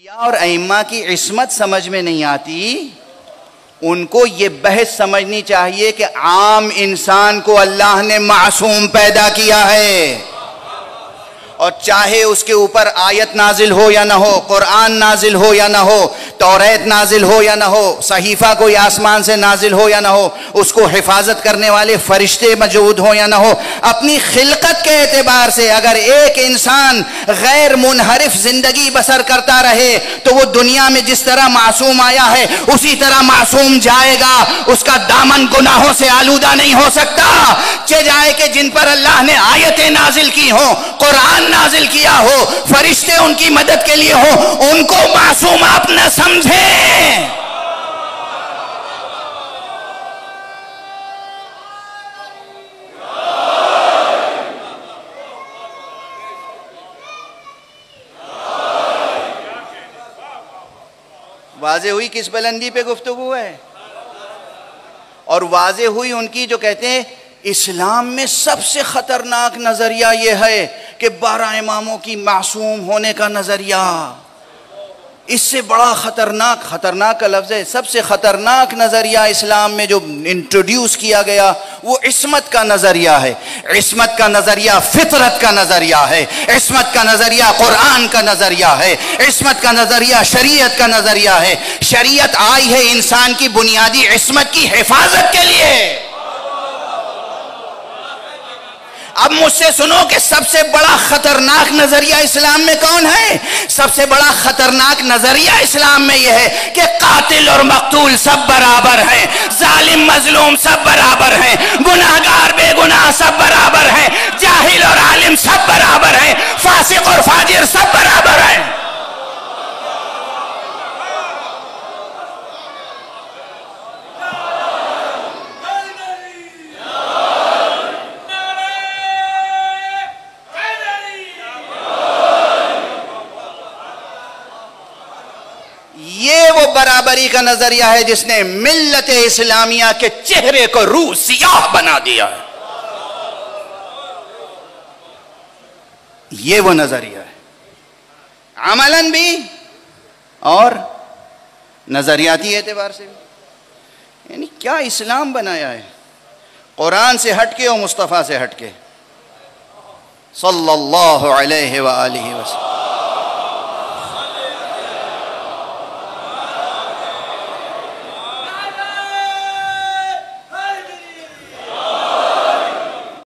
और अइम्मा की इस्मत समझ में नहीं आती, उनको ये बहस समझनी चाहिए कि आम इंसान को अल्लाह ने मासूम पैदा किया है, और चाहे उसके ऊपर आयत नाजिल हो या ना हो, कुरान नाजिल हो या ना हो, तौरात नाजिल हो या ना हो, सहीफा कोई आसमान से नाजिल हो या ना हो, उसको हिफाजत करने वाले फरिश्ते मौजूद हो या ना हो, अपनी खिलकत के एतबार से अगर एक इंसान गैर मुनहरिफ जिंदगी बसर करता रहे तो वो दुनिया में जिस तरह मासूम आया है उसी तरह मासूम जाएगा। उसका दामन गुनाहों से आलूदा नहीं हो सकता। चे जाए कि जिन पर अल्लाह ने आयतें नाजिल की हो, कुरान नाजिल किया हो, फरिश्ते उनकी मदद के लिए हो, उनको मासूम आप न समझें। वाज़े हुई किस बुलंदी पे गुफ्तगू है, और वाज़े हुई उनकी जो कहते हैं इस्लाम में सबसे खतरनाक नजरिया यह है कि 12 इमामों की मासूम होने का नजरिया, इससे बड़ा खतरनाक, खतरनाक का लफ्ज़ है, सबसे खतरनाक नजरिया इस्लाम में जो इंट्रोड्यूस किया गया वो इस्मत का नजरिया है। इस्मत का नजरिया फितरत का नजरिया है, इस्मत का नजरिया कुरान का नजरिया है, इस्मत का नजरिया शरीयत का नजरिया है। शरीयत आई है इंसान की बुनियादी इस्मत की हिफाजत के लिए। अब मुझसे सुनो कि सबसे बड़ा खतरनाक नजरिया इस्लाम में कौन है? सबसे बड़ा खतरनाक नजरिया इस्लाम में यह है कि कातिल और मकतूल सब बराबर हैं, जालिम मजलूम सब बराबर हैं, गुनाहगार बेगुनाह सब बराबर हैं, जाहिल और आलिम सब बराबर हैं, फासिक और फाजिर सब बराबर हैं। ये वो बराबरी का नजरिया है जिसने मिल्लत इस्लामिया के चेहरे को रूह सियाह बना दिया है। ये वो नजरिया है, अमलन भी और नजरियाती एतबार से भी। यानी क्या इस्लाम बनाया है, कुरान से हटके और मुस्तफ़ा से हटके सल्लल्लाहु अलैहि व आलिहि वसल्लम।